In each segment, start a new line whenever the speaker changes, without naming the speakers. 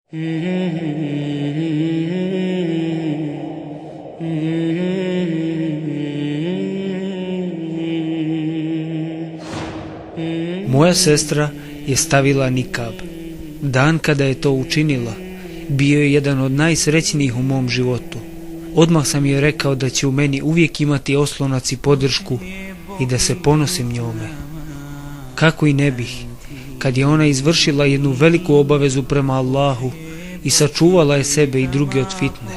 Moja sestra je stavila nikab. Dan kada je to učinila, bio je jedan od najsrećnijih u mom životu. Odmah sam joj rekao da će u meni uvijek imati oslonac i podršku i da se ponosim njome. Kako i ne bih, kad je ona izvršila jednu veliku obavezu prema Allahu i sačuvala je sebe i druge od fitne.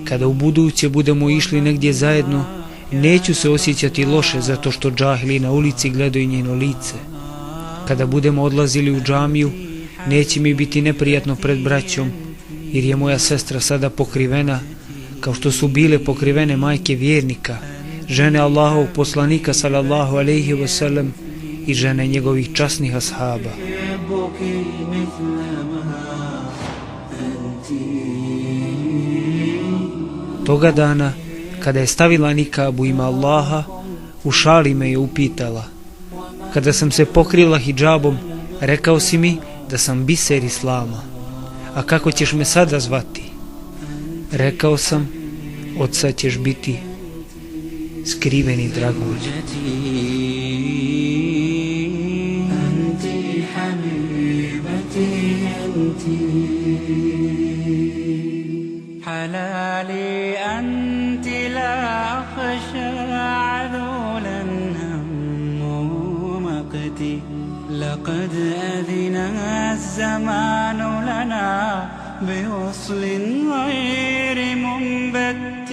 Kada u buduće budemo išli negdje zajedno, neću se osjećati loše zato što džahili na ulici gledaju njeno lice. Kada budemo odlazili u džamiju, neće mi biti neprijatno pred braćom, jer je moja sestra sada pokrivena, kao što su bile pokrivene majke vjernika, žene Allahovog poslanika sallallahu alejhi ve sellem i žene njegovih časnih ashaba. Toga dana, kada je stavila nikab u ime Allaha, u šali me je upitala: kada sam se pokrila hidžabom, rekao si mi da sam biser Islama, a kako ćeš me sada zvati? Rekao sam: od sad ćeš biti skriveni dragulj.
حلالي أنت لا أخشى عذولا همه مقتي لقد أذن الزمان لنا بوصل غير منبت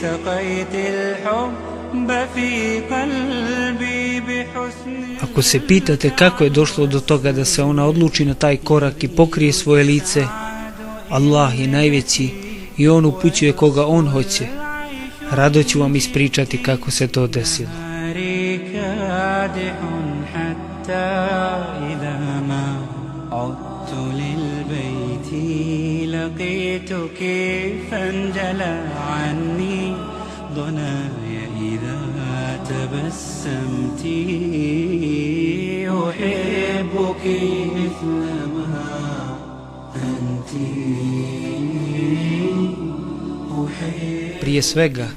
سقيت الحب في قلبي بحسن.
Ako se pitate kako je došlo do toga da se ona odluči na taj korak i pokrije svoje lice, Allah je najveći i on upućuje koga on hoće. Rado ću vam ispričati kako se to desilo. Prije svega,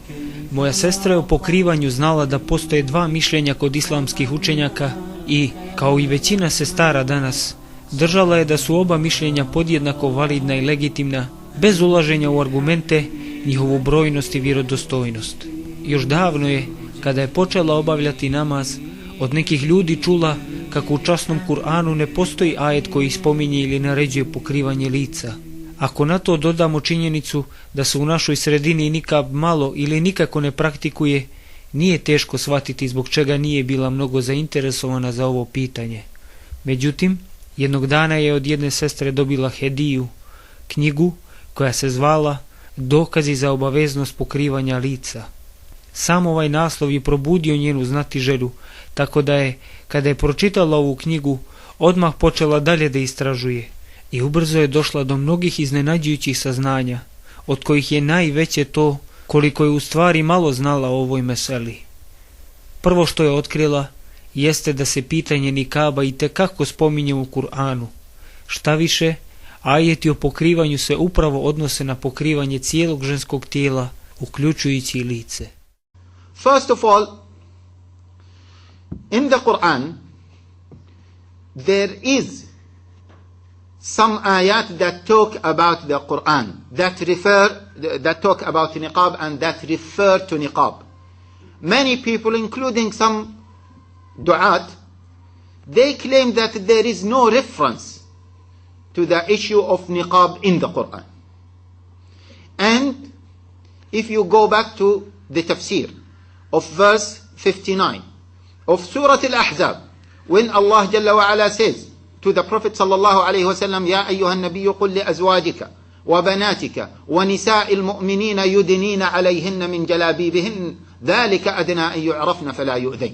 moja sestra je o pokrivanju znala da postoje dva mišljenja kod islamskih učenjaka i, kao i većina sestara danas, držala je da su oba mišljenja podjednako validna i legitimna, bez ulaženja u argumente, njihovu brojnost i vjerodostojnost. Još davno je, kada je počela obavljati namaz, od nekih ljudi čula kako u časnom Kur'anu ne postoji ajet koji spominje ili naređuje pokrivanje lica. Ako na to dodamo činjenicu da se u našoj sredini nikab malo ili nikako ne praktikuje, nije teško shvatiti zbog čega nije bila mnogo zainteresovana za ovo pitanje. Međutim, jednog dana je od jedne sestre dobila hediju, knjigu koja se zvala Dokazi za obaveznost pokrivanja lica. Sam ovaj naslov je probudio njenu znatiželju, tako da je, kada je pročitala ovu knjigu, odmah počela dalje da istražuje i ubrzo je došla do mnogih iznenađujućih saznanja, od kojih je najveće to koliko je u stvari malo znala o ovoj meseli. Prvo što je otkrila jeste da se pitanje nikaba itekako spominje u Kur'anu. Šta više, ajeti o pokrivanju se upravo odnose na pokrivanje cijelog ženskog tijela, uključujući i lice.
First of all, in the Quran, there is some ayat that talk about the Quran, that talk about niqab and that refer to niqab. Many people, including some du'at, they claim that there is no reference to the issue of niqab in the Quran. And if you go back to the tafsir of verse 59 of Surah Al-Ahzab, when Allah Jalla wa Ala says to the Prophet sallallahu alayhi wa sallam, Ya ayyuhan nabiyyu qul li azwajika wa banatika wa nisa'il mu'minina yudnina alayhinna min jalabibihin dhalika adna an yu'rafna fala yu'dhayn.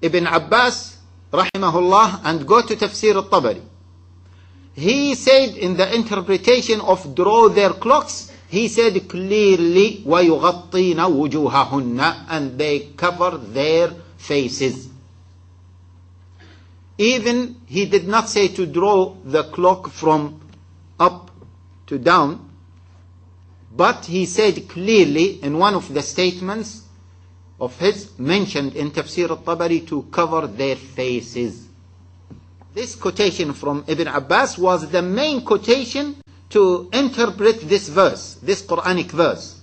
Ibn Abbas rahimahullah, and go to Tafsir al-Tabari, he said in the interpretation of draw their clocks, he said clearly وَيُغَطِّينَ وُجُوهَهُنَّ, and they cover their faces. Even he did not say to draw the clock from up to down, but he said clearly in one of the statements of his mentioned in Tafsir al-Tabari to cover their faces. This quotation from Ibn Abbas was the main quotation to interpret this verse, this Quranic verse.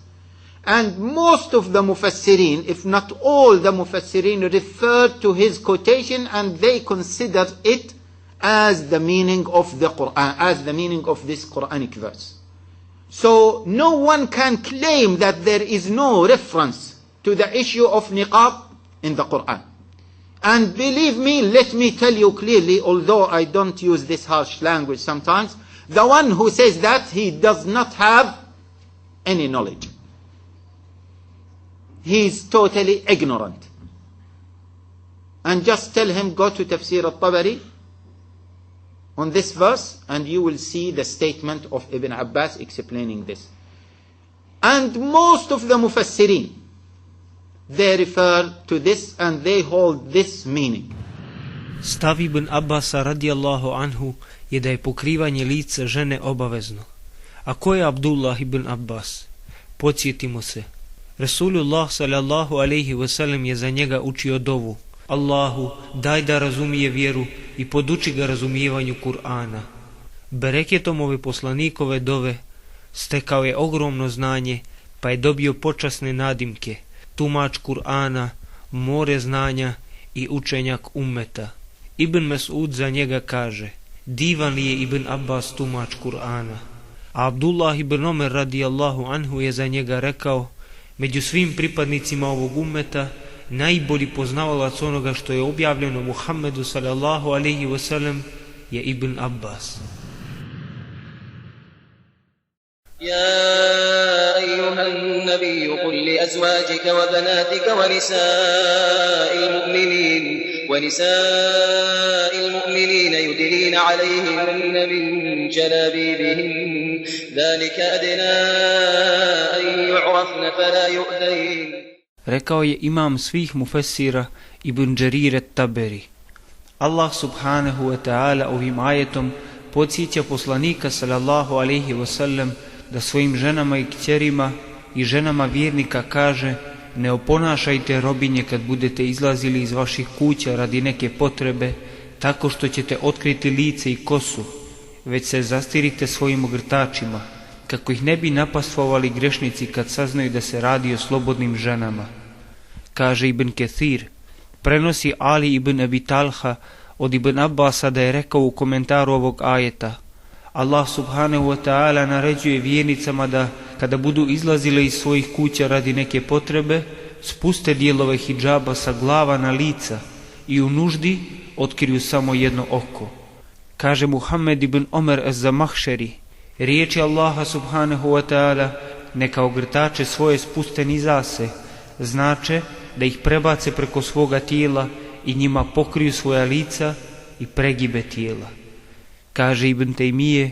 And most of the Mufassirin, if not all the Mufassirin, referred to his quotation and they considered it as the meaning of the Quran, as the meaning of this Quranic verse. So no one can claim that there is no reference to the issue of niqab in the Quran. And believe me, let me tell you clearly, although I don't use this harsh language sometimes, the one who says that, he does not have any knowledge. He is totally ignorant. And just tell him, go to Tafsir al-Tabari on this verse, and you will see the statement of Ibn Abbas explaining this. And most of the Mufassirin, they refer to this and they hold this meaning.
Stav Ibn Abbasa radijallahu anhu je da je pokrivanje lica žene obavezno. A ko je Abdullah ibn Abbas? Podsjetimo se. Rasulullah sallallahu alaihi wasallam je za njega učio dovu. Allahu, daj da razumije vjeru i poduči ga razumijevanju Kur'ana. Bereketom ove poslanikove dove stekao je ogromno znanje, pa je dobio počasne nadimke, tumač Kur'ana, more znanja i učenjak ummeta. Ibn Mes'ud za njega kaže, divan li je Ibn Abbas tumač Kur'ana. A Abdullah ibn Omer radijallahu anhu je za njega rekao, među svim pripadnicima ovog ummeta najbolji poznavalac onoga što je objavljeno Muhammedu sallallahu alaihi wasallam je Ibn Abbas.
يا أيها النبي قل لأزواجك وبناتك ونساء المؤمنين يدنين عليهن من جلابيبهن ذلك أدنى أن يعرفن فلا يؤذين.
Rekao je imam svih mufessira Ibn Đarir Taberi. Allah subhanahu wa ta'ala ovim ajetom podsjeća poslanika sallallahu alaihi wasallam da svojim ženama i kćerima i ženama vjernika kaže, ne oponašajte robinje kad budete izlazili iz vaših kuća radi neke potrebe, tako što ćete otkriti lice i kosu, već se zastirite svojim ogrtačima, kako ih ne bi napastvovali grešnici kad saznaju da se radi o slobodnim ženama. Kaže Ibn Kathir, prenosi Ali ibn Abi Talha od Ibn Abbasa da je rekao u komentaru ovog ajeta, Allah subhanahu wa ta'ala naređuje vjernicama da, kada budu izlazile iz svojih kuća radi neke potrebe, spuste dijelove hidžaba sa glava na lica i u nuždi otkriju samo jedno oko. Kaže Muhammed ibn Omer az-Zamahšeri, riječi Allaha subhanahu wa ta'ala, neka ogrtače svoje spuste niza se, znače da ih prebace preko svoga tijela i njima pokriju svoja lica i pregibe tijela. Kaže Ibn Tejmije,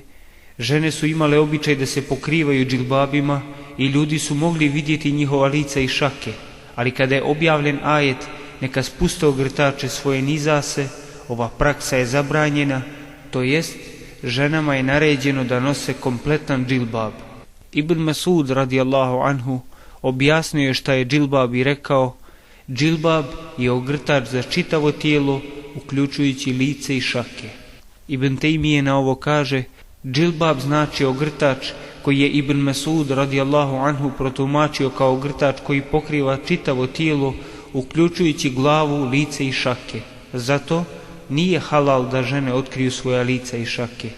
žene su imale običaj da se pokrivaju džilbabima i ljudi su mogli vidjeti njihova lica i šake, ali kada je objavljen ajet neka spuste ogrtače svoje nizase, ova praksa je zabranjena, to jest ženama je naređeno da nose kompletan džilbab. Ibn Masud radijallahu anhu objasnio je šta je džilbab i rekao, džilbab je ogrtač za čitavo tijelo, uključujući lice i šake. Ibn Tejmije na ovo kaže, džilbab znači ogrtač koji je Ibn Masud radijallahu anhu protumačio kao ogrtač koji pokriva čitavo tijelo, uključujući glavu, lice i šake. Zato nije halal da žene otkriju svoja lica i šake.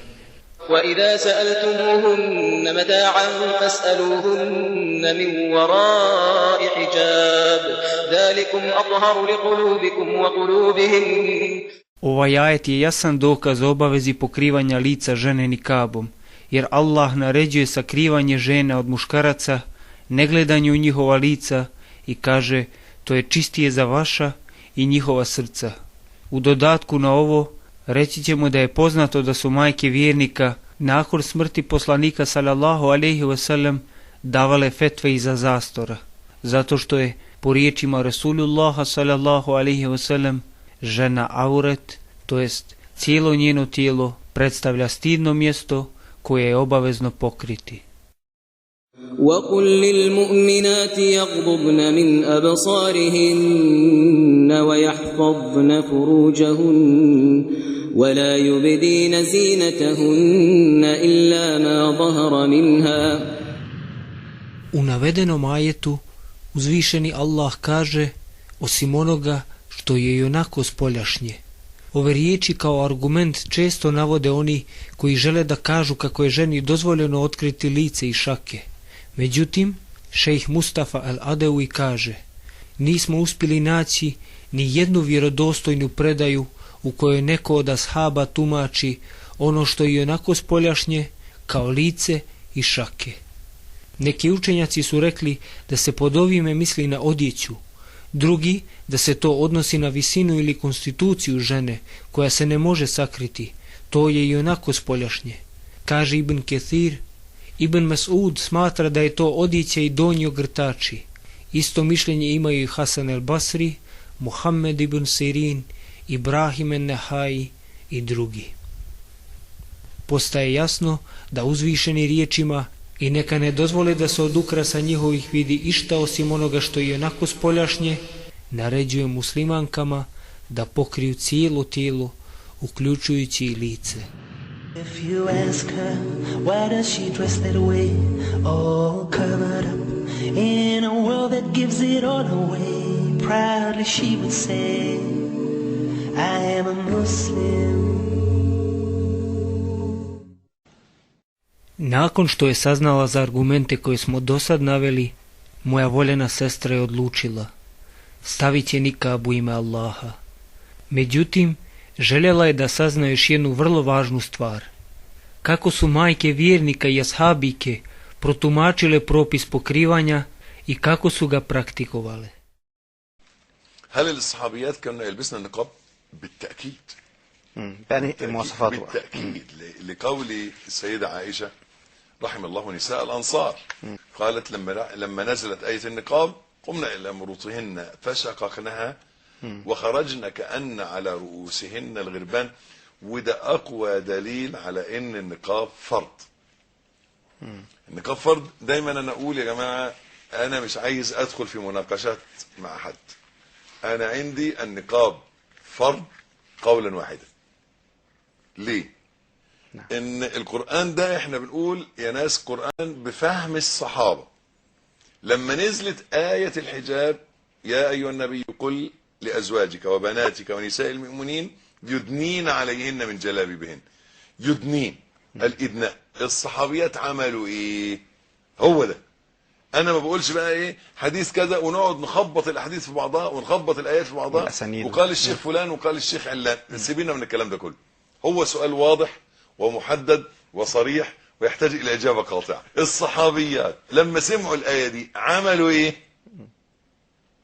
وَإِذَا سَأَلْتُمُوهُنَّ مَتَاعًا فَاسْأَلُوهُنَّ مِنْ وَرَاءِ حِجَابٍ ذَلِكُمْ أَطْهَرُ لِقُلُوبِكُمْ وَقُلُوبِهِمْ.
Ovaj ajet je jasan dokaz o obavezi pokrivanja lica žene nikabom, jer Allah naređuje sakrivanje žena od muškaraca, negledanje u njihova lica i kaže, to je čistije za vaša i njihova srca. U dodatku na ovo, reći ćemo da je poznato da su majke vjernika nakon smrti poslanika sallallahu alejhi ve sellem davale fetve iza zastora, zato što je po riječima Rasulullaha sallallahu alejhi ve sellem žena auret, to jest cijelo njeno tijelo predstavlja stidno mjesto koje je obavezno pokriti.
وَقُلْ لِلْمُؤْمِنَاتِ يَغْضُضْنَ مِنْ أَبْصَارِهِنَّ وَيَحْفَظْنَ فُرُوجَهُنَّ وَلَا يُبْدِينَ زِينَتَهُنَّ إِلَّا مَا ظَهَرَ مِنْهَا.
U navedenom ajetu uzvišeni Allah kaže osim onoga što je i onako spoljašnje. Ove riječi kao argument često navode oni koji žele da kažu kako je ženi dozvoljeno otkriti lice i šake. Međutim, šejh Mustafa al-Adewi kaže: nismo uspjeli naći ni jednu vjerodostojnu predaju u kojoj neko od ashaba tumači ono što je onako spoljašnje kao lice i šake. Neki učenjaci su rekli da se pod ovime misli na odjeću, drugi da se to odnosi na visinu ili konstituciju žene koja se ne može sakriti, to je i onako spoljašnje. Kaže Ibn Kathir, Ibn Mas'ud smatra da je to odjeća i donji ogrtači. Isto mišljenje imaju i Hasan el-Basri, Muhammed ibn Sirin, Ibrahim en-Nehai i drugi. Postaje jasno da uzvišeni riječima i neka ne dozvole da se od ukrasa njihovih vidi išta osim onoga što je onako spoljašnje, naređuje muslimankama da pokriju cijelo tijelo, uključujući i lice.
If you ask her, why does she dress that way, all covered up, in a world that gives it all away, proudly she would say, I am a Muslim.
Nakon što je saznala za argumente koje smo dosad naveli, moja voljena sestra je odlučila: stavit će nikab u ime Allaha. Međutim, željela je da sazna još jednu vrlo važnu stvar. Kako su majke vjernika i ashabike protumačile propis pokrivanja i kako su ga praktikovale.
هل الصحابيات كانوا يلبسن النقاب؟ بالتأكيد.
يعني مواصفات
بالتأكيد لقول السيدة عائشة رحم الله نساء الأنصار قالت لما نزلت آية النقاب قمنا إلى مروطهن فشققنها وخرجن كأن على رؤوسهن الغربان. وده أقوى دليل على إن النقاب فرض. النقاب فرض. دايما أنا أقول يا جماعة أنا مش عايز أدخل في مناقشات مع حد. أنا عندي النقاب فرض قولا واحدا. ليه؟ إن القرآن ده إحنا بنقول يا ناس قرآن بفهم الصحابة. لما نزلت آية الحجاب يا أيها النبي قل لأزواجك وبناتك ونساء المؤمنين يدنين عليهن من جلابيبهن. يدنين الإدناء. الصحابيات عملوا إيه؟ هو ده. أنا ما بقولش بقى إيه حديث كذا ونقعد نخبط الأحاديث في بعضها ونخبط الآيات في بعضها وقال الشيخ فلان وقال الشيخ علان. سيبينا من الكلام ده كله. هو سؤال واضح ومحدد وصريح ويحتاج إلى إجابة قاطعة. الصحابيات لما سمعوا الآية دي عملوا إيه؟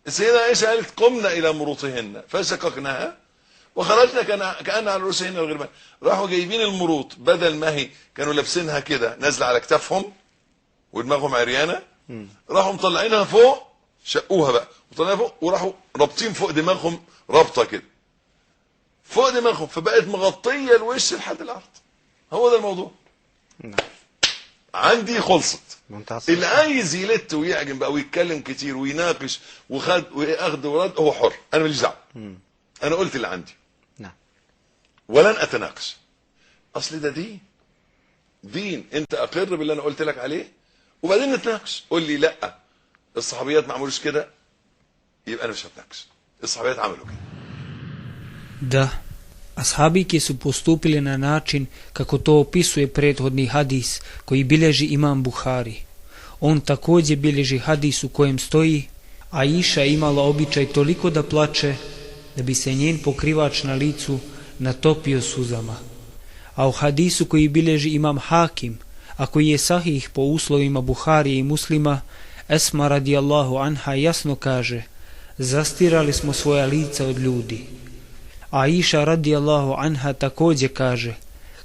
السيدة عائشة قالت قمنا إلى مروطهن فشققناها وخرجنا كأن على رؤوسهن الغربان. راحوا جايبين المروط بدل ما هي كانوا لابسينها كده نازله على كتافهم ودماغهم عريانه، راحوا مطلعينها فوق، شقوها بقى وطلعوها فوق وراحوا رابطين فوق دماغهم رابطه كده فوق دماغهم، فبقت مغطيه الوش لحد الارض. هو ده الموضوع. عندي خلصت. اللي عايز يلت ويعجن بقى ويتكلم كتير ويناقش واخد ورد هو حر، انا ماليش دعوه. انا قلت اللي عندي. نعم. ولن اتناقش. اصل ده دين انت اقر باللي انا قلت لك عليه وبعدين نتناقش. قول لي لا الصحابيات ما عملوش كده، يبقى انا مش هتناقش. الصحابيات عملوا كده.
Da, ashabike su postupile na način kako to opisuje prethodni hadis koji bilježi imam Buhari. On također bilježi hadis u kojem stoji: Aisha je imala običaj toliko da plače da bi se njen pokrivač na licu natopio suzama. A u hadisu koji bilježi imam Hakim, a koji je sahih po uslovima Buharije i Muslima, Esma radijallahu anha jasno kaže: zastirali smo svoja lica od ljudi. Aisha radijallahu anha također kaže: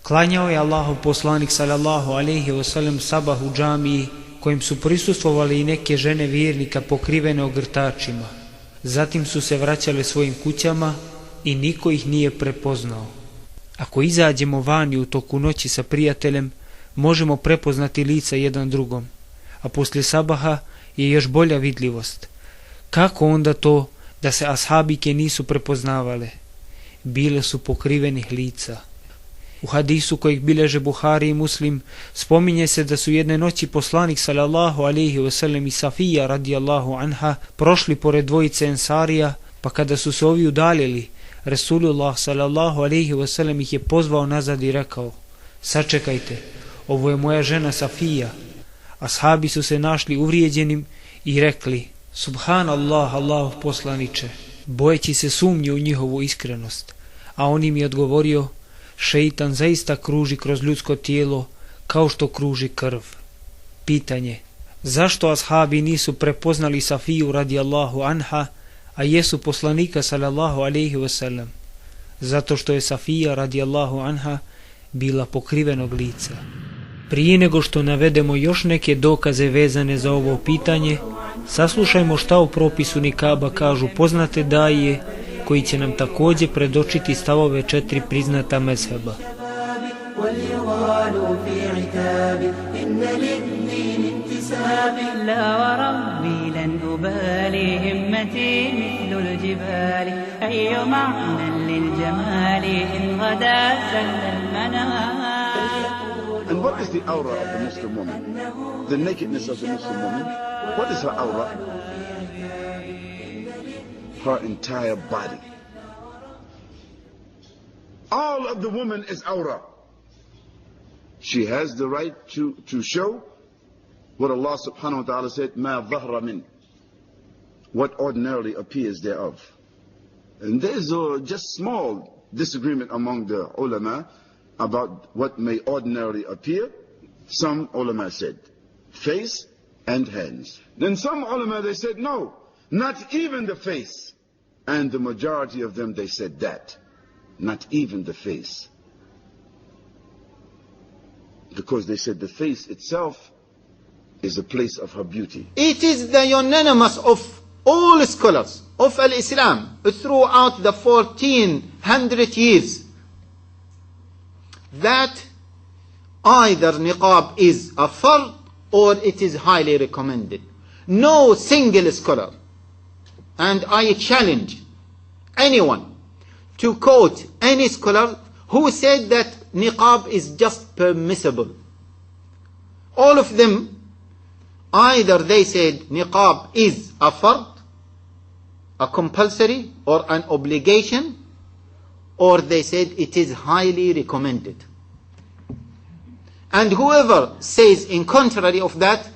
klanjao je Allahov poslanik sallallahu alejhi ve sellem sabah u džamiji kojim su prisustvovali i neke žene vjernika pokrivene ogrtačima. Zatim su se vraćale svojim kućama i niko ih nije prepoznao. Ako izađemo vani u toku noći sa prijateljem, možemo prepoznati lica jedan drugom, a poslije sabaha je još bolja vidljivost. Kako onda to da se ashabike nisu prepoznavale? Bile su pokrivenih lica. U hadisu kojeg bilježe Buhari i Muslim spominje se da su jedne noći poslanik sallallahu alejhi ve sellem i Safija radijallahu anha prošli pored dvojice ensarija, pa kada su se ovi udaljili, Resulullah sallallahu alejhi ve sellem ih je pozvao nazad i rekao: sačekajte, ovo je moja žena Safija. Ashabi su se našli uvrijeđenim i rekli: subhanallah, Allahov poslaniče, bojeći se sumnje u njihovu iskrenost. A on im je odgovorio: šeitan zaista kruži kroz ljudsko tijelo kao što kruži krv. Pitanje: zašto ashabi nisu prepoznali Safiju radijallahu anha, a jesu poslanika sallallahu alejhi ve sellem? Zato što je Safija radijallahu anha bila pokrivenog lica. Prije nego što navedemo još neke dokaze vezane za ovo pitanje, saslušajmo šta u propisu nikaba kažu poznate daje, koji će nam također predočiti stavove 4 priznata mezheba.
And what is the aura of the Muslim woman? The nakedness of the Muslim woman? What is her aura? Her entire body. All of the woman is aura. She has the right to show what Allah subhanahu wa ta'ala said, ma dhahra min, what ordinarily appears thereof. And there's just small disagreement among the ulama about what may ordinarily appear. Some ulama said face and hands. Then some ulama, they said no, not even the face. And the majority of them, they said that, not even the face. Because they said the face itself is a place of her beauty.
It is the unanimous of all scholars of Al-Islam throughout the 1400 years that either niqab is a fard or it is highly recommended. No single scholar, and I challenge anyone to quote any scholar who said that niqab is just permissible. All of them, either they said niqab is a fard, a compulsory or an obligation, or they said it is highly recommended. And whoever says in contrary of that,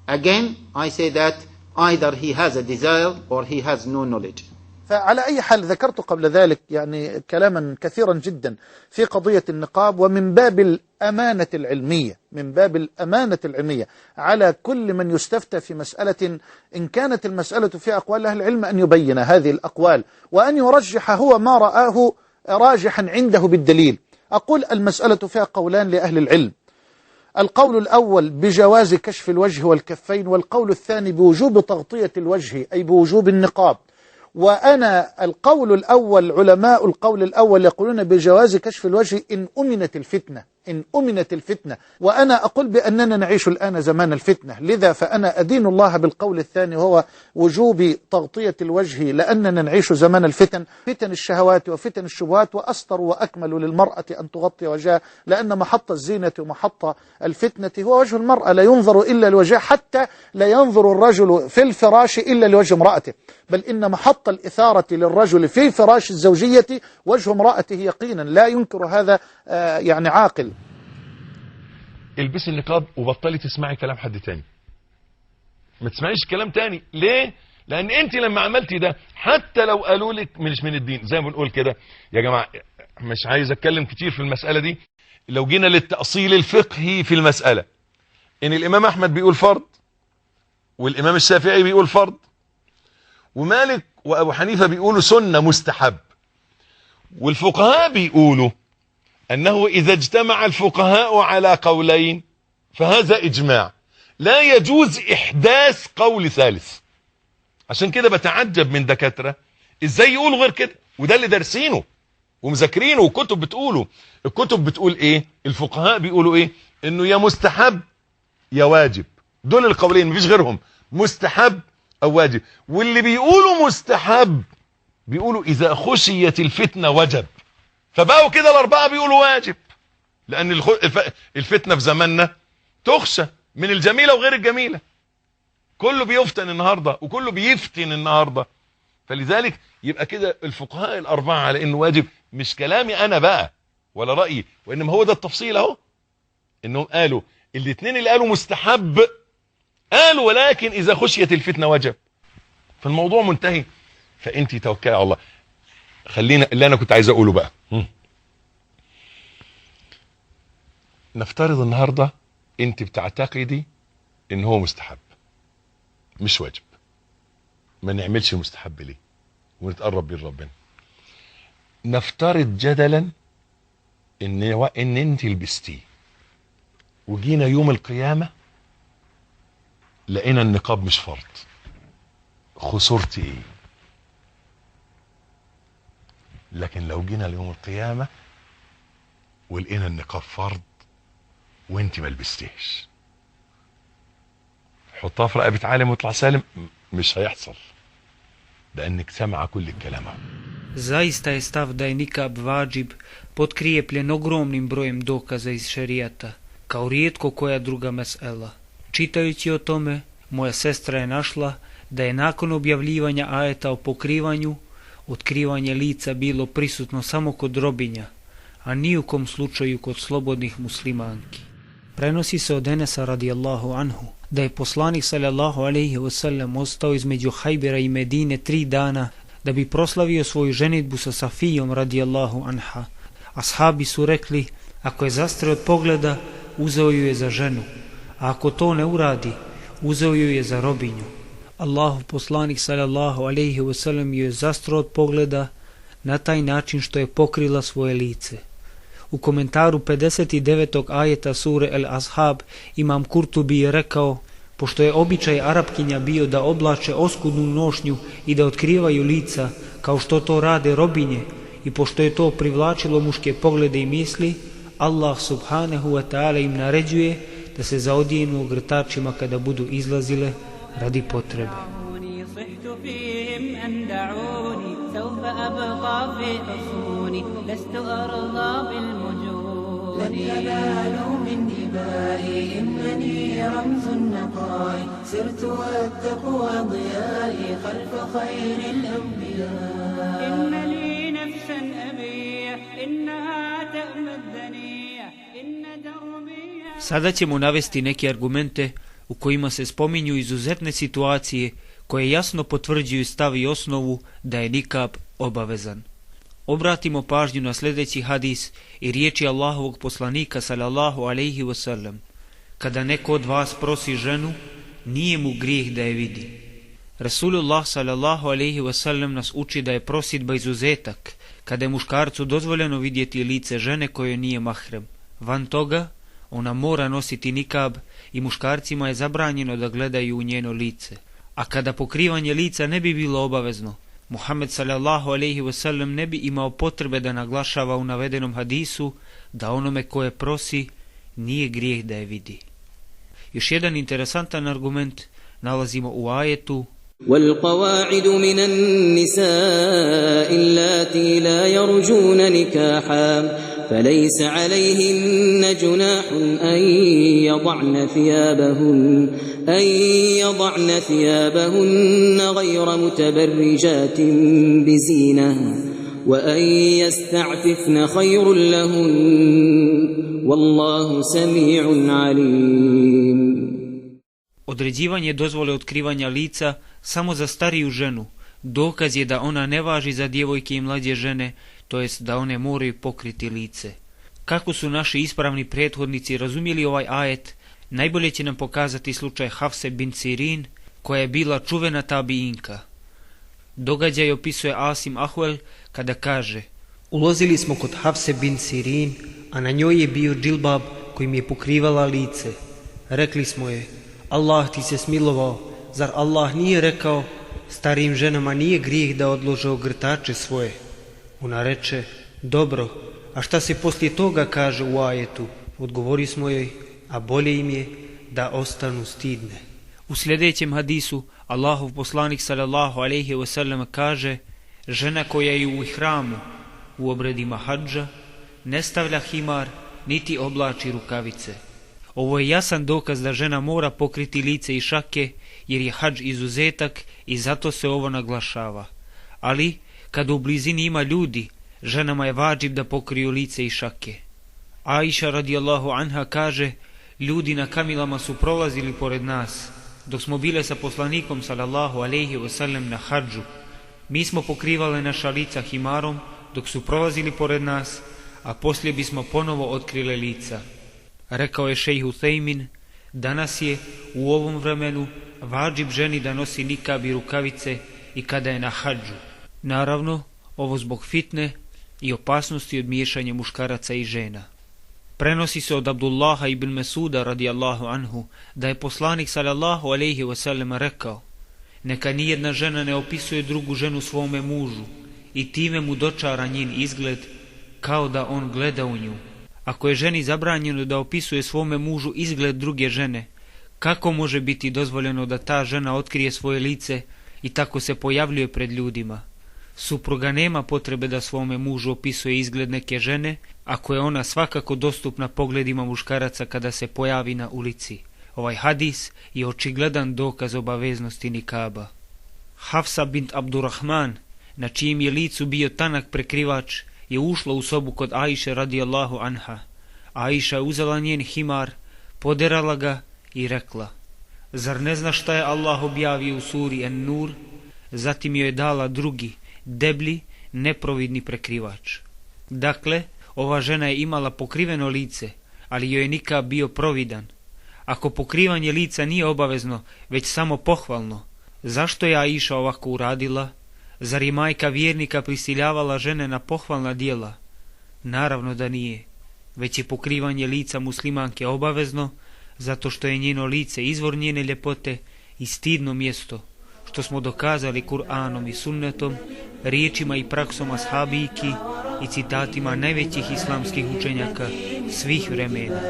again I say that either he has a desire or he has no knowledge.
فعلى أي حال ذكرت قبل ذلك يعني كلاما كثيرا جدا في قضية النقاب، ومن باب الأمانة العلمية، من باب الأمانة العلمية على كل من يستفتى في مسألة، إن كانت المسألة في أقوال أهل العلم، أن يبين هذه الأقوال وأن يرجح هو ما رآه راجحا عنده بالدليل. أقول المسألة فيها قولان لأهل العلم: القول الأول بجواز كشف الوجه والكفين، والقول الثاني بوجوب تغطية الوجه أي بوجوب النقاب. وأنا القول الأول، علماء القول الأول يقولون بجواز كشف الوجه إن أمنت الفتنة، إن أمنت الفتنة، وأنا أقول بأننا نعيش الآن زمان الفتنة، لذا فأنا أدين الله بالقول الثاني وهو وجوب تغطية الوجه، لأننا نعيش زمان الفتن، فتن الشهوات وفتن الشبهات، وأستر وأكمل للمرأة أن تغطي وجهها، لأن محط الزينة ومحط الفتنة هو وجه المرأة، لا ينظر إلا لوجهها، حتى لا ينظر الرجل في الفراش إلا لوجه امرأته، بل إن محط الإثارة للرجل في فراش الزوجية وجه امرأته يقينا، لا ينكر هذا يعني عاقل.
البسي النقاب وبطلي تسمعي كلام حد تاني، ما تسمعيش كلام تاني. ليه؟ لان انت لما عملتي ده، حتى لو قالوا لك مش من الدين، زي ما بنقول كده يا جماعه، مش عايز اتكلم كتير في المساله دي. لو جينا للتاصيل الفقهي في المساله، ان الامام احمد بيقول فرض، والامام الشافعي بيقول فرض، ومالك وابو حنيفه بيقولوا سنه مستحب، والفقهاء بيقولوا أنه إذا اجتمع الفقهاء على قولين فهذا إجماع، لا يجوز إحداث قول ثالث. عشان كده بتعجب من دكاترة إزاي يقولوا غير كده. وده اللي دارسينه ومذاكرينه وكتب بتقوله. الكتب بتقول ايه؟ الفقهاء بيقولوا ايه؟ انه يا مستحب يا واجب. دول القولين مفيش غيرهم، مستحب او واجب. واللي بيقولوا مستحب بيقولوا اذا خشيت الفتنة وجب، فبقوا كده الاربعة بيقولوا واجب، لان الفتنة في زماننا تخشى من الجميلة وغير الجميلة. كله بيفتن النهاردة وكله بيفتن النهاردة، فلذلك يبقى كده الفقهاء الاربعة على انه واجب. مش كلامي انا بقى ولا رأيي، وانما هو ده التفصيل اهو، انهم قالوا الاثنين اللي قالوا مستحب قالوا ولكن اذا خشيت الفتنة وجب، فالموضوع منتهي. فانت توكلي على الله. خلينا اللي انا كنت عايز اقوله بقى. نفترض النهاردة انت بتعتقدي ان هو مستحب مش واجب، ما نعملش المستحب ليه ونتقرب بيه لربنا. نفترض جدلا ان انت لبستيه وجينا يوم القيامة لقينا النقاب مش فرض، خسرتي ايه؟ لكن لو جينا ليوم القيامة ولقينا النقاب فرض وانت ما لبستيش، حطها في رقبة عالم ويطلع سالم، مش هيحصل لانك سامعه كل الكلام.
Zaista je stav da je nikab vađib potkrijepljen ogromnim brojem dokaza iz šerijata, kao rijetko koja druga mesela. Čitajući o tome, moja sestra je našla da je nakon objavljivanja ajeta o pokrivanju, otkrivanje lica bilo prisutno samo kod robinja, a ni u kom slučaju kod slobodnih muslimanki. Prenosi se od Enesa radijallahu anhu da je poslanik sallallahu alejhi ve sellem ostao između Hajbera i Medine 3 dana da bi proslavio svoju ženidbu sa Safijom radijallahu anha. Ashabi su rekli, ako je zastre od pogleda, uzeo ju je za ženu, a ako to ne uradi, uzeo ju je za robinju. Allahov poslanik sallallahu alejhi ve sellem ju je zastro od pogleda na taj način što je pokrila svoje lice. U komentaru 59. ajeta sure El Ashab Imam Kurtubi je rekao, pošto je običaj Arapkinja bio da oblače oskudnu nošnju i da otkrivaju lica kao što to rade robinje, i pošto je to privlačilo muške poglede i misli, Allah subhanahu wa ta'ala im naređuje da se zaodijenu ogrtačima kada budu izlazile radi potrebe.
سوف أبقى في حصوني لست أرضى بالمجون لن ينالوا من دمائي إنني رمز النقاء سرت والتقوى ضيائي خلف خير الأنبياء إن لي نفسا أبيع إنها تأمى الدنيا إن دربي.
Sada ćemo navesti neke argumente u kojima se spominju izuzetne situacije koje jasno potvrđuju stav i osnovu da je nikab obavezan. Obratimo pažnju na sljedeći hadis i riječi Allahovog poslanika sallallahu alejhi ve sellem: kada neko od vas prosi ženu, nije mu grijeh da je vidi. Rasulullah sallallahu alejhi ve sellem nas uči da je prosidba izuzetak, kada je muškarcu dozvoljeno vidjeti lice žene koje nije mahrem. Van toga, ona mora nositi nikab i muškarcima je zabranjeno da gledaju u njeno lice. A kada pokrivanje lica ne bi bilo obavezno, Muhammed sallallahu alejhi ve sellem ne bi imao potrebe da naglašava u navedenom hadisu da onome koje prosi nije grijeh da je vidi. Još jedan interesantan argument nalazimo u ajetu:
والقواعد من النساء اللاتي لا يرجون نكاحا فليس عليهن جناح أن يضعن ثيابهن غير متبرجات بزينة وأن يستعففن خير لهن والله سميع عليم.
Određivanje dozvole otkrivanja lica samo za stariju ženu dokaz je da ona ne važi za djevojke i mlađe žene, to jest da one moraju pokriti lice. Kako su naši ispravni prethodnici razumjeli ovaj ajet, najbolje će nam pokazati slučaj Hafse bin Sirin, koja je bila čuvena tabiinka. Događaj opisuje Asim Ahwel kada kaže: ulazili smo kod Hafse bin Sirin, a na njoj je bio džilbab kojim je pokrivala lice. Rekli smo je: Allah ti se smilovao, zar Allah nije rekao starijim ženama nije grijeh da odlože ogrtače svoje? Ona reče, dobro, a šta se poslije toga kaže u ajetu? Odgovori smo joj, a bolje im je da ostanu stidne. U sljedećem hadisu Allahov poslanik sallallahu alejhi ve sellem kaže, žena koja je u ihramu u obredima hadža ne stavlja himar niti oblači rukavice. Ovo je jasan dokaz da žena mora pokriti lice i šake jer je hadž izuzetak i zato se ovo naglašava. Ali kad u blizini ima ljudi, ženama je vađib da pokriju lice i šake. Aisha radijallahu anha kaže, ljudi na kamilama su prolazili pored nas dok smo bile sa poslanikom sallallahu alejhi ve sellem na hadžu. Mi smo pokrivali naša lica himarom dok su prolazili pored nas, a poslije bismo ponovo otkrile lica. Rekao je šejh Uthejmin, danas je u ovom vremenu vađib ženi da nosi nikab i rukavice i kada je na hadžu. Naravno, ovo zbog fitne i opasnosti od miješanja muškaraca i žena. Prenosi se od Abdullaha ibn Mesuda radijallahu anhu da je poslanik sallallahu alejhi ve sellem rekao, neka nijedna žena ne opisuje drugu ženu svome mužu i time mu dočara njen izgled kao da on gleda u nju. Ako je ženi zabranjeno da opisuje svome mužu izgled druge žene, kako može biti dozvoljeno da ta žena otkrije svoje lice i tako se pojavljuje pred ljudima? Supruga nema potrebe da svome mužu opisuje izgled neke žene, ako je ona svakako dostupna pogledima muškaraca kada se pojavi na ulici. Ovaj hadis je očigledan dokaz obaveznosti nikaba. Hafsa bint Abdurrahman, na čijem je licu bio tanak prekrivač, je ušla u sobu kod Ajše radijallahu anha. Ajša je uzela njen himar, poderala ga i rekla, zar ne zna šta je Allah objavio u suri En-Nur? Zatim joj je dala drugi, deblji, neprovidni prekrivač. Dakle, ova žena je imala pokriveno lice, ali joj je nikab bio providan. Ako pokrivanje lica nije obavezno, već samo pohvalno, zašto je Aisha ovako uradila? Zar je majka vjernika prisiljavala žene na pohvalna djela? Naravno da nije, već je pokrivanje lica muslimanke obavezno, zato što je njeno lice izvor njene ljepote i stidno mjesto, što smo dokazali Kur'anom i sunnetom, riječima i praksom ashabijki i citatima najvećih islamskih učenjaka svih vremena.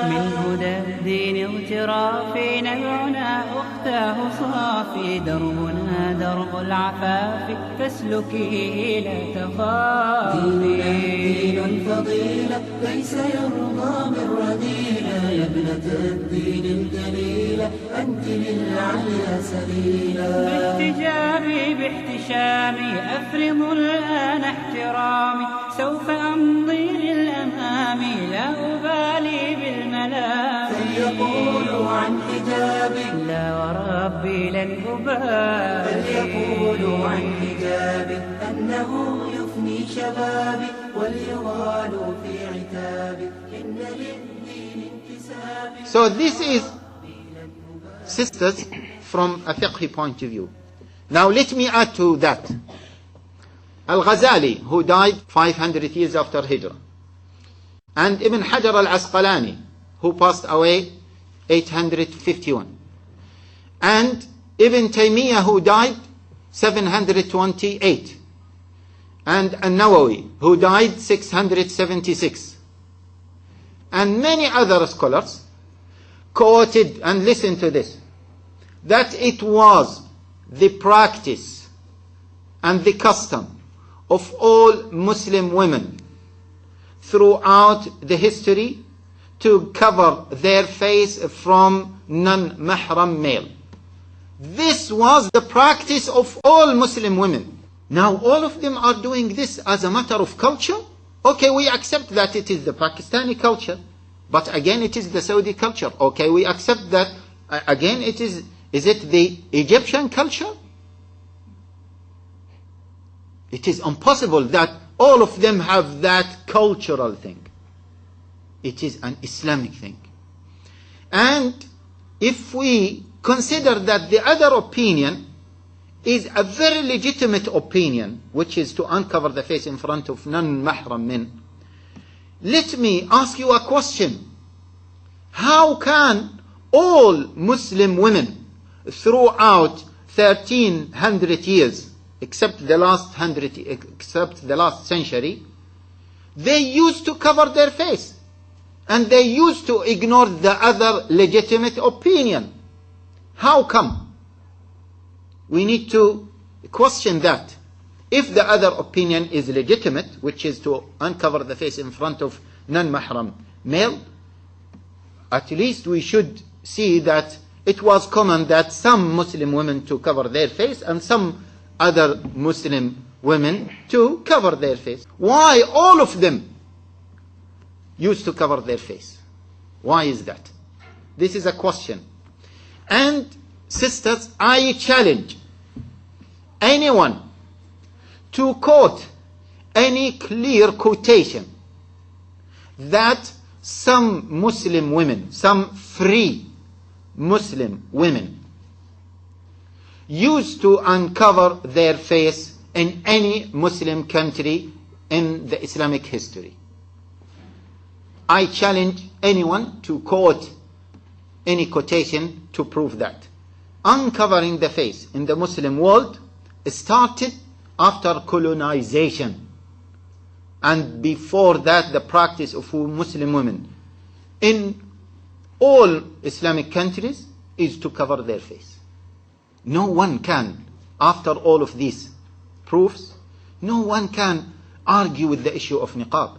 من هدى الدين اغترافي نبعنا أختاه صافي دربنا درب العفاف فاسلكيه لا تخافي دين فضيلة ليس يرضى من رذيلة يا ابنة الدين الجليلة أنت للعليا سبيلا باحتجابي باحتشامي أفرض الآن احترامي سوف أمضي للأمام لا أبالي بالملام فليقولوا عن حجابي لا وربي لن أبالي فليقولوا عن حجابي أنه يفني شبابي وليغالوا في عتابي إن للدين انتسابي.
So this is, sisters, from a fiqhi point of view. Now let me add to that. Al-Ghazali, who died 500 years after Hijrah, and Ibn Hajar al-Asqalani, who passed away 851, and Ibn Taymiyyah, who died 728, and An-Nawawi, who died 676, and many other scholars quoted, and listen to this, that it was the practice and the custom of all Muslim women throughout the history to cover their face from non-mahram male. This was the practice of all Muslim women. Now all of them are doing this as a matter of culture. Okay, we accept that it is the Pakistani culture, but again it is the Saudi culture. Okay, we accept that again it is it the Egyptian culture? It is impossible that all of them have that cultural thing. It is an Islamic thing. And if we consider that the other opinion is a very legitimate opinion, which is to uncover the face in front of non-mahram men, let me ask you a question. How can all Muslim women throughout 1300 years, except the last century, they used to cover their face. And they used to ignore the other legitimate opinion. How come? We need to question that. If the other opinion is legitimate, which is to uncover the face in front of non-mahram male, at least we should see that it was common that some Muslim women to cover their face and some other Muslim women to cover their face. Why all of them used to cover their face? Why is that? This is a question. And sisters, I challenge anyone to quote any clear quotation that some Muslim women, some free Muslim women, used to uncover their face in any Muslim country in the Islamic history. I challenge anyone to quote any quotation to prove that. Uncovering the face in the Muslim world started after colonization, and before that the practice of Muslim women in all Islamic countries is to cover their face. No one can, after all of these proofs, no one can argue with the issue of niqab.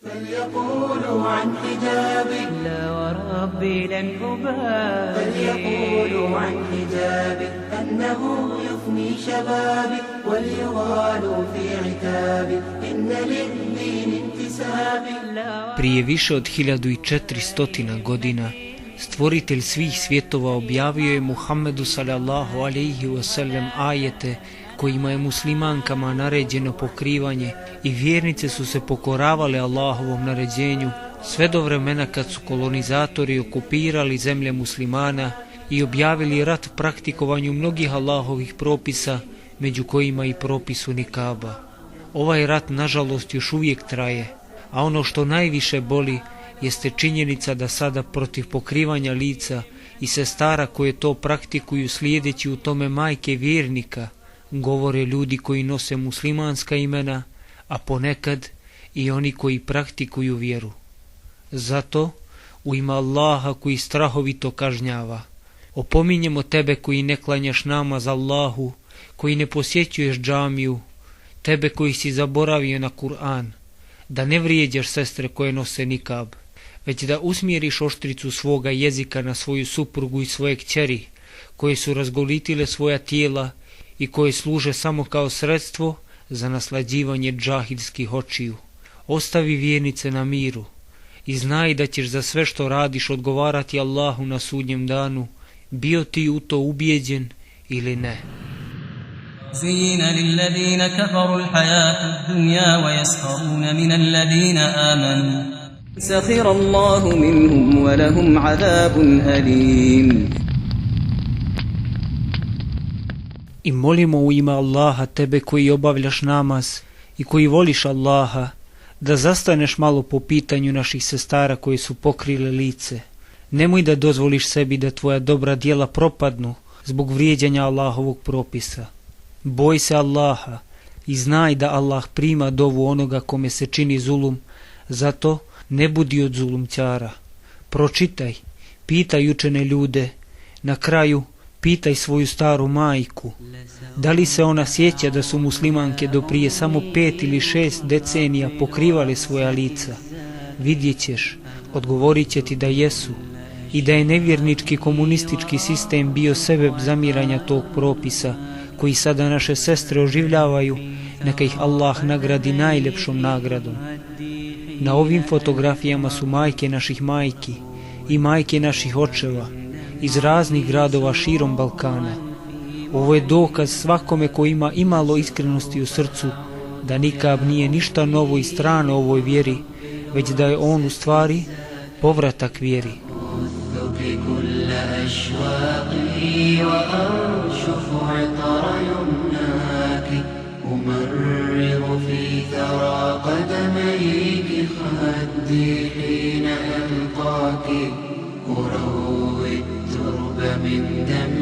فليقولوا عن حجابك لا وربي لن أبالي فليقولوا عن حجابك أنه يفني شبابك وليغالوا في عتابك إن للدين انتسابك.
Prije više od 1400 godina stvoritelj svih svjetova objavio je Muhammedu sallallahu alejhi ve sellem ajete kojima je muslimankama naređeno pokrivanje i vjernice su se pokoravale Allahovom naređenju sve do vremena kad su kolonizatori okupirali zemlje muslimana i objavili rat praktikovanju mnogih Allahovih propisa, među kojima i propisu nikaba. Ovaj rat nažalost još uvijek traje, a ono što najviše boli jeste činjenica da sada protiv pokrivanja lica i sestara koje to praktikuju slijedeći u tome majke vjernika govore ljudi koji nose muslimanska imena, a ponekad i oni koji praktikuju vjeru. Zato, u ime Allaha koji strahovito kažnjava, opominjemo tebe koji ne klanjaš namaz Allahu, koji ne posjećuješ džamiju, tebe koji si zaboravio na Kur'an, da ne vrijeđaš sestre koje nose nikab, već da usmjeriš oštricu svoga jezika na svoju suprugu i svoje kćeri, koje su razgolitile svoja tijela i koje služe samo kao sredstvo za naslađivanje džahilskih očiju. Ostavi vjernice na miru i znaj da ćeš za sve što radiš odgovarati Allahu na sudnjem danu, bio ti u to ubijeđen ili ne.
زين للذين كفروا الحياة الدنيا ويسخرون من الذين آمنوا سخر الله منهم ولهم عذاب أليم.
I molimo u ime Allaha tebe koji obavljaš namaz i koji voliš Allaha, da zastaneš malo po pitanju naših sestara koji su pokrile lice. Nemoj da dozvoliš sebi da tvoja dobra djela propadnu zbog vrijeđanja Allahovog propisa. Boj se Allaha i znaj da Allah prima dovu onoga kome se čini zulum, zato ne budi od zulumčara. Pročitaj, pitaj učene ljude, na kraju pitaj svoju staru majku. Da li se ona sjeća da su muslimanke do prije samo 5 ili 6 decenija pokrivale svoja lica? Vidjet ćeš, odgovorit će ti da jesu i da je nevjernički komunistički sistem bio sebeb zamiranja tog propisa koji sada naše sestre oživljavaju, neka ih Allah nagradi najljepšom nagradom. Na ovim fotografijama su majke naših majki i majke naših očeva iz raznih gradova širom Balkana. Ovo je dokaz svakome ko ima imalo iskrenosti u srcu da nikab nije ništa novo i strano ovoj vjeri, već da je on u stvari povratak vjeri.
أروي الترب من دم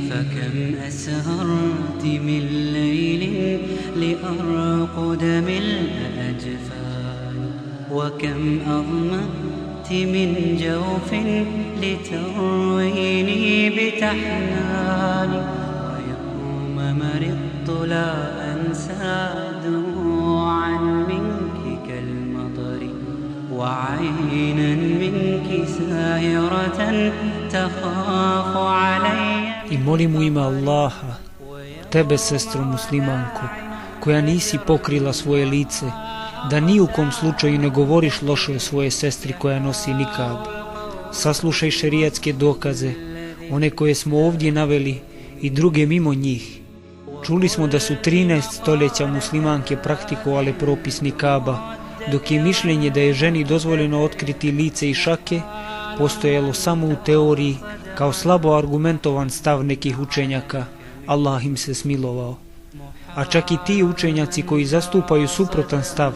فكم أسهرت من ليل لأرقد ملء أجفان وكم أظمأت من جوف لترويني بتحنان ويوم مرضت لا أنسى دموعا منك كالمطر وعينا منك سائرة تخاف علي.
I molim u ime Allaha, tebe, sestro muslimanko, koja nisi pokrila svoje lice, da ni u kom slučaju ne govoriš loše o svoje sestri koja nosi nikab. Saslušaj šerijatske dokaze, one koje smo ovdje naveli i druge mimo njih. Čuli smo da su 13 stoljeća muslimanke praktikovale propis nikaba, dok je mišljenje da je ženi dozvoljeno otkriti lice i šake postojalo samo u teoriji kao slabo argumentovan stav nekih učenjaka. Allah im se smilovao. A čak i ti učenjaci koji zastupaju suprotan stav,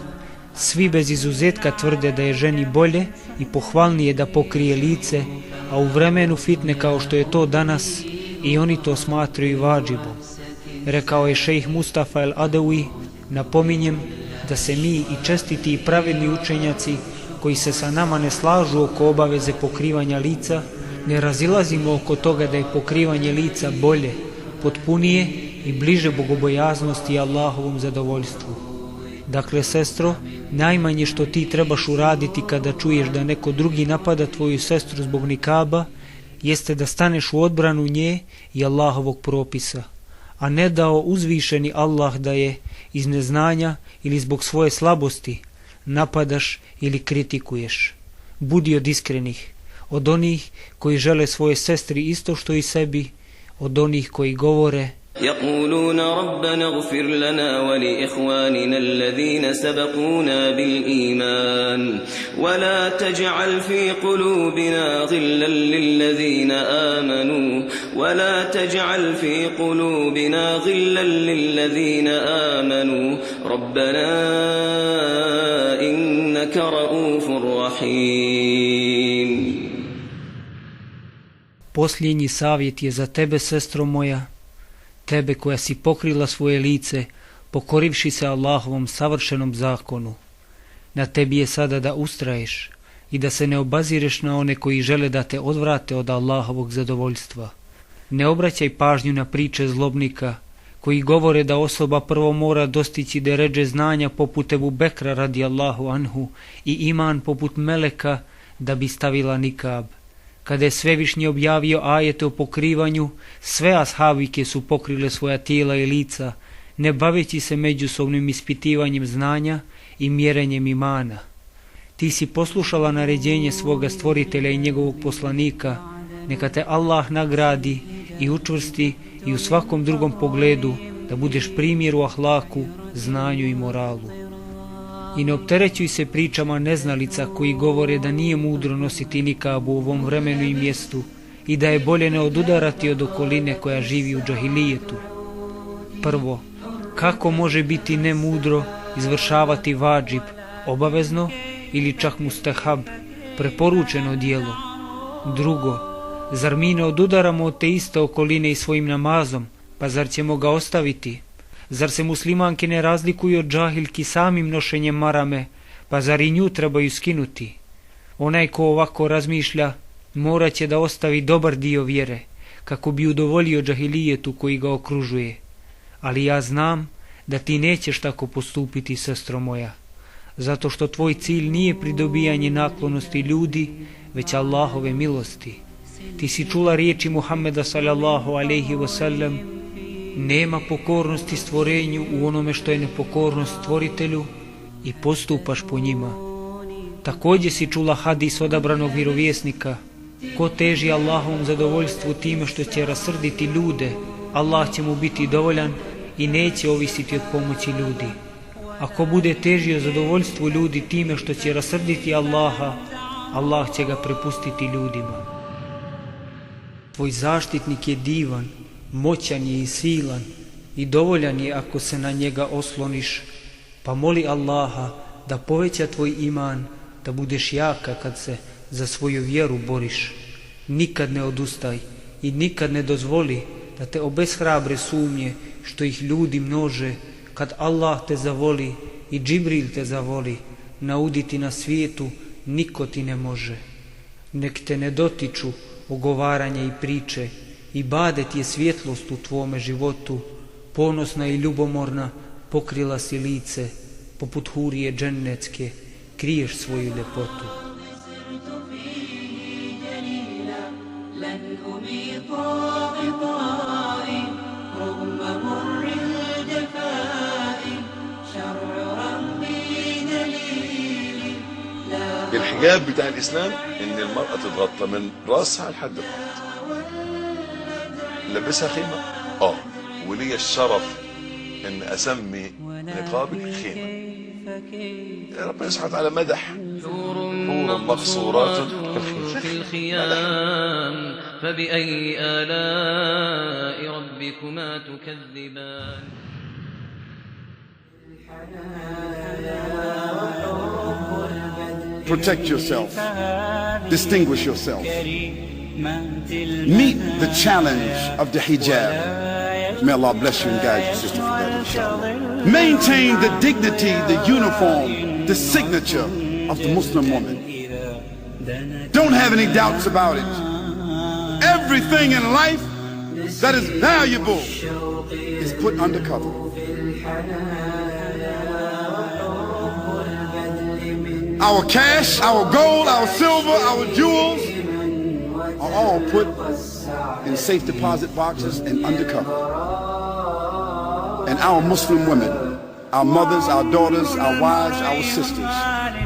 svi bez izuzetka tvrde da je ženi bolje i pohvalnije da pokrije lice, a u vremenu fitne kao što je to danas i oni to smatraju vadžibom. Rekao je šejh Mustafa el-Adawi, napominjem da se mi i čestiti i pravedni učenjaci koji se sa nama ne slažu oko obaveze pokrivanja lica, ne razilazimo oko toga da je pokrivanje lica bolje, potpunije i bliže bogobojaznosti i Allahovom zadovoljstvu. Dakle, sestro, najmanje što ti trebaš uraditi kada čuješ da neko drugi napada tvoju sestru zbog nikaba, jeste da staneš u odbranu nje i Allahovog propisa, a ne dao uzvišeni Allah da je iz neznanja ili zbog svoje slabosti napadaš ili kritikuješ. Budi od iskrenih, od onih koji žele svoje sestri isto što i sebi, od onih koji govore:
يقولون ربنا اغفر لنا ولإخواننا الذين سبقونا بالإيمان ولا تجعل في قلوبنا غلا للذين آمنوا ربنا إنك رؤوف رحيم.
Posljednji savjet je za tebe, sestro moja, tebe koja si pokrila svoje lice, pokorivši se Allahovom savršenom zakonu. Na tebi je sada da ustraješ i da se ne obazireš na one koji žele da te odvrate od Allahovog zadovoljstva. Ne obraćaj pažnju na priče zlobnika koji govore da osoba prvo mora dostići deredže znanja poput Ebu Bekra radijallahu anhu i iman poput meleka da bi stavila nikab. Kada je Svevišnji objavio ajete o pokrivanju, sve ashabike su pokrile svoja tijela i lica, ne baveći se međusobnim ispitivanjem znanja i mjerenjem imana. Ti si poslušala naređenje svoga stvoritelja i njegovog poslanika, neka te Allah nagradi i učvrsti i u svakom drugom pogledu da budeš primjer u ahlaku, znanju i moralu. I ne opterećuj se pričama neznalica koji govore da nije mudro nositi nikab u ovom vremenu i mjestu i da je bolje ne odudarati od okoline koja živi u džahilijetu. Prvo, kako može biti nemudro izvršavati vadžib, obavezno ili čak mustahab, preporučeno djelo? Drugo, zar mi ne odudaramo od te iste okoline i svojim namazom, pa zar ćemo ga ostaviti? Zar se muslimanke ne razlikuju od džahilki samim nošenjem marame, pa zar i nju trebaju skinuti? Onaj ko ovako razmišlja, morat će da ostavi dobar dio vjere, kako bi udovoljio džahilijetu koji ga okružuje. Ali ja znam da ti nećeš tako postupiti, sestro moja, zato što tvoj cilj nije pridobijanje naklonosti ljudi, već Allahove milosti. Ti si čula riječi Muhammeda sallallahu alejhi ve sellem: nema pokornosti stvorenju u onome što je nepokornost stvoritelju, i postupaš po njima. Također si čula hadis odabranog vjerovjesnika: ko teži Allahovom zadovoljstvu time što će rasrditi ljude, Allah će mu biti dovoljan i neće ovisiti od pomoći ljudi. Ako bude težio zadovoljstvu ljudi time što će rasrditi Allaha, Allah će ga prepustiti ljudima. Tvoj zaštitnik je divan, moćan je i silan i dovoljan je ako se na njega osloniš, pa moli Allaha da poveća tvoj iman, da budeš jaka kad se za svoju vjeru boriš. Nikad ne odustaj i nikad ne dozvoli da te obeshrabre sumnje što ih ljudi množe. Kad Allah te zavoli i Džibril te zavoli, nauditi na svijetu niko ti ne može. Nek te ne dotiču ogovaranje i priče, ibadet je svjetlost u tvome životu, ponosna i ljubomorna pokrila si lice, poput hurije džennetske, kriješ svoju ljepotu.
الحجاب بتاع الإسلام إن المرأة تتغطى من رأسها لحد الأرض. لبسها خيمة ولي الشرف إن أسمي نقابك خيمة. ربنا سبحانه وتعالى مدح حور مقصورات في
الخيام فبأي آلاء ربكما تكذبان.
Protect yourself. Distinguish yourself. Meet the challenge of the hijab. May Allah bless you and guide you, sister, for that, inshallah. Maintain the dignity, the uniform, the signature of the Muslim woman. Don't have any doubts about it. Everything in life that is valuable is put under cover. Our cash, our gold, our silver, our jewels are all put in safe deposit boxes and undercover. And our Muslim women, our mothers, our daughters, our wives, our sisters,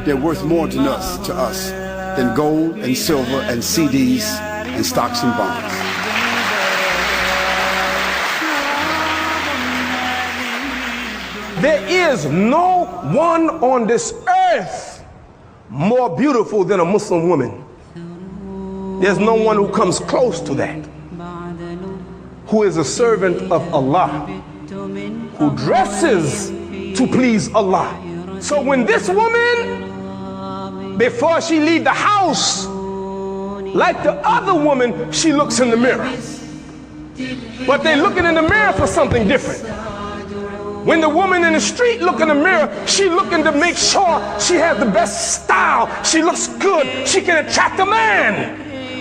they're worth more to us than gold and silver and CDs and stocks and bonds.
There is no one on this earth more beautiful than a Muslim woman. There's no one who comes close to that, who is a servant of Allah, who dresses to please Allah. So when this woman, before she leave the house, like the other woman, she looks in the mirror. But they're looking in the mirror for something different. When the woman in the street look in the mirror, she looking to make sure she has the best style, she looks good, she can attract a man.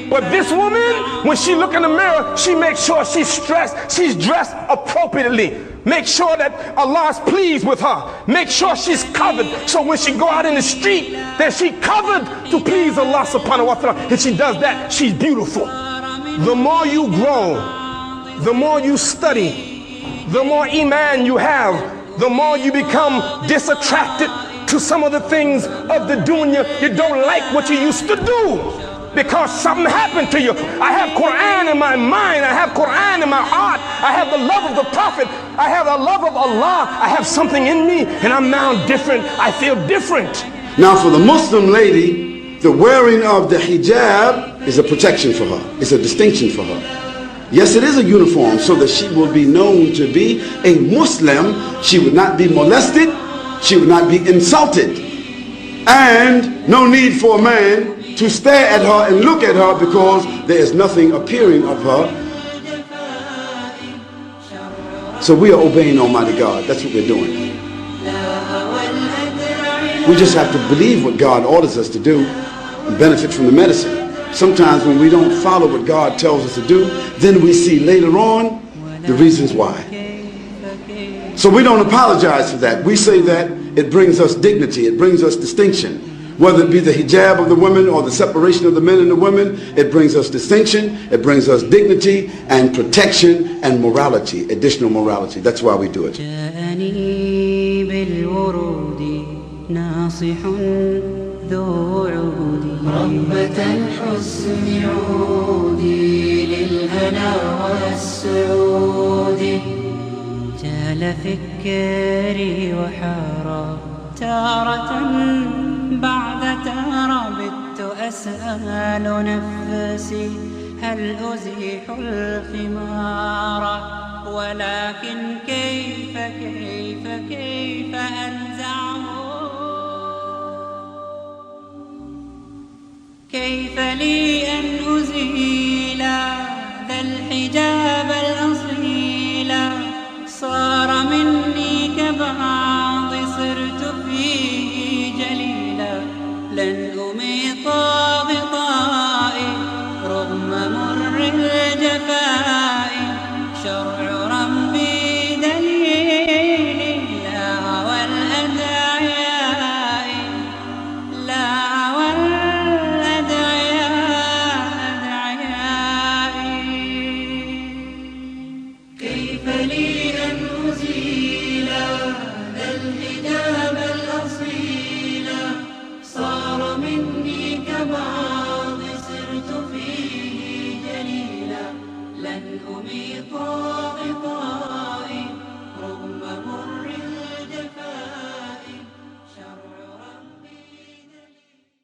But this woman, when she look in the mirror, she makes sure she's dressed appropriately. Make sure that Allah is pleased with her. Make sure she's covered. So when she go out in the street, that she covered to please Allah subhanahu wa ta'ala. If she does that, she's beautiful. The more you grow, the more you study, the more iman you have, the more you become disattracted to some of the things of the dunya. You don't like what you used to do because something happened to you. I have Quran in my mind, I have Quran in my heart, I have the love of the Prophet, I have the love of Allah, I have something in me and I'm now different, I feel different.
Now for the Muslim lady, the wearing of the hijab is a protection for her, it's a distinction for her. Yes, it is a uniform so that she will be known to be a Muslim. She would not be molested. She would not be insulted. And no need for a man to stare at her and look at her because there is nothing appearing of her. So we are obeying Almighty God. That's what we're doing. We just have to believe what God orders us to do and benefit from the medicine. Sometimes when we don't follow what God tells us to do, then we see later on the reasons why. So we don't apologize for that. We say that it brings us dignity, it brings us distinction. Whether it be the hijab of the women or the separation of the men and the women, it brings us distinction, it brings us dignity and protection and morality, additional morality. That's why we do it.
ربة الحسن عودي للهنا والسعود. جال فكري وحارى تارة بعد تارى بت أسأل نفسي هل أزيح الخمار ولكن كيف أنزعه كيف لي